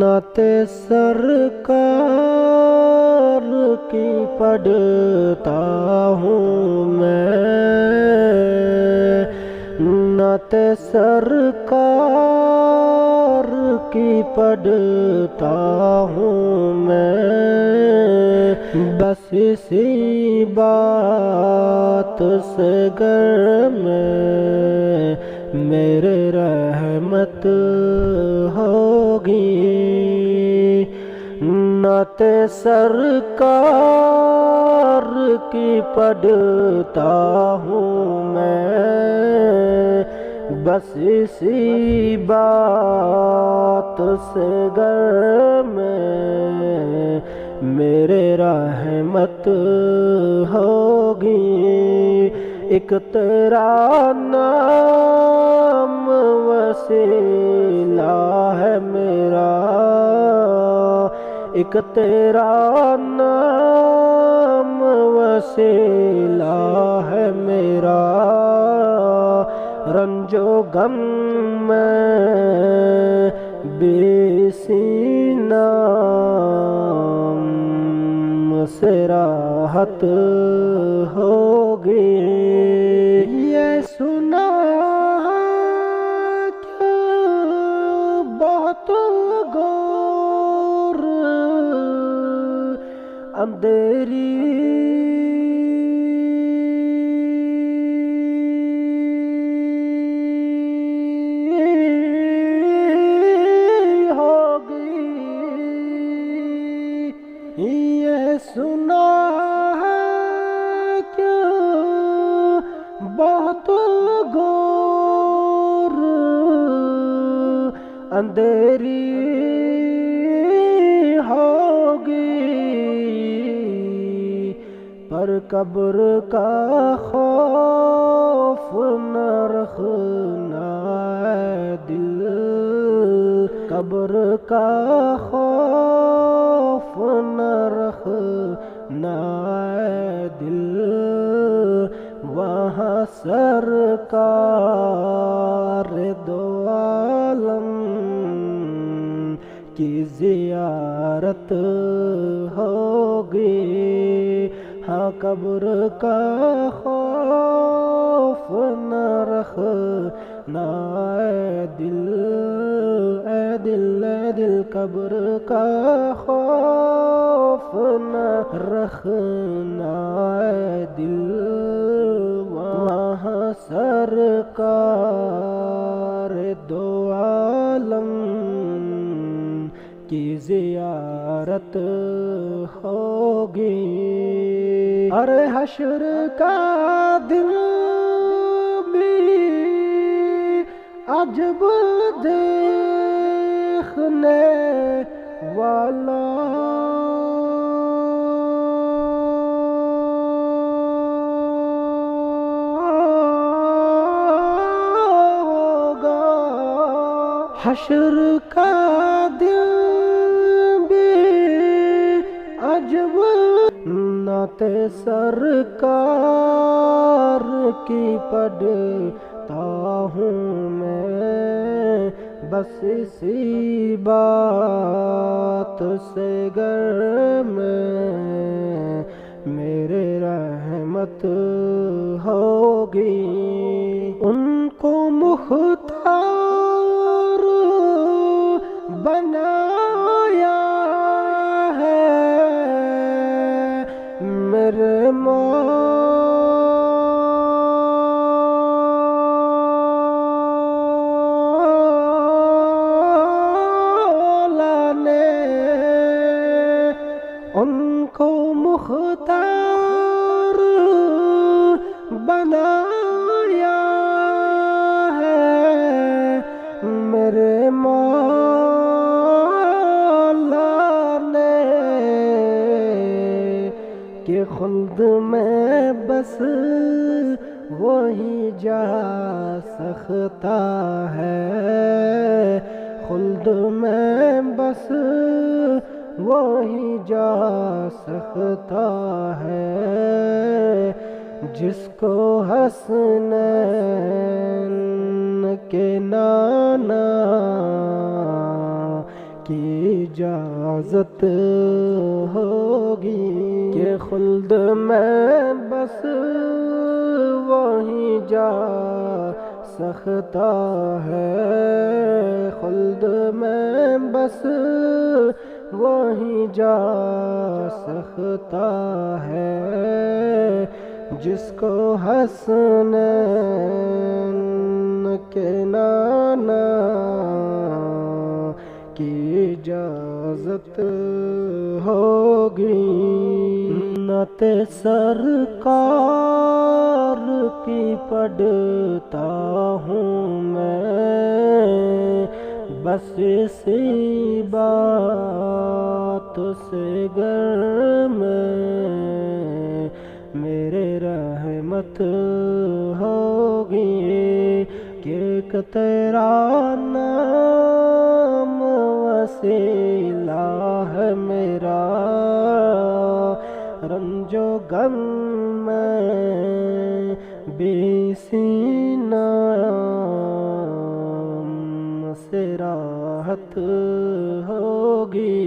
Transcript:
نعت سرکار کی پڑھتا ہوں میں، نعت سرکار کی پڑھتا ہوں میں، بس اسی بات سے گر میں میرے رحمت ہوگی، نعت سرکار کی پڑھتا ہوں میں، بس اسی بات سے گر میں میرے رحمت ہوگی، ایک تیرا نام وسیلہ ہے میرا، ایک تیرا نام وسیلہ ہے میرا، رنج و غم میں بیسی نام سے راحت ہوگی، یہ سنا کہ بہت گور اندھیری ہوگی، یہ سنا ہے کہ بہت گور اندھیری ہوگی، پر قبر کا خوف نہ رکھنا ہے دل، قبر کا خوف نہ رکھنا ہے دل، وہاں سرکار دو عالم کی زیارت ہوگی، ہاں قبر کا خوف نہ رکھنا اے دل، اے دل اے دل، قبر کا خوف نہ رکھنا اے دل، وہاں سرکار دو عالم کی زیارت ہوگی، ارے حشر کا دن بھی عجب دیکھنے والا ہوگا، حشر کا دن بھی عجب، نعت سرکار کی پڑھتا ہوں میں، بس اسی بات سے گر میں میرے رحمت ہوگی، ان کو مختار بنایا ہے میرے مولا نے، ان کو مختار بنایا ہے میرے مولا نے، کہ خلد میں بس وہی جا سکتا ہے، خلد میں بس وہی جا سکتا ہے، جس کو حسنین کے نانا کی اجازت ہوگی کہ خلد میں بس وہیں جا سکتا ہے، خلد میں بس وہیں جا سکتا ہے جس کو حسنین کے نانا کی اجازت ہوگی۔ نعت سرکار کی پڑھتا ہوں میں، بس اسی بات سے گر میں میرے رحمت ہوگی کہ ایک تیرا نام وسیلہ ہے میرا، رنج و غم میں بھی اسی نام سے راحت ہوگی۔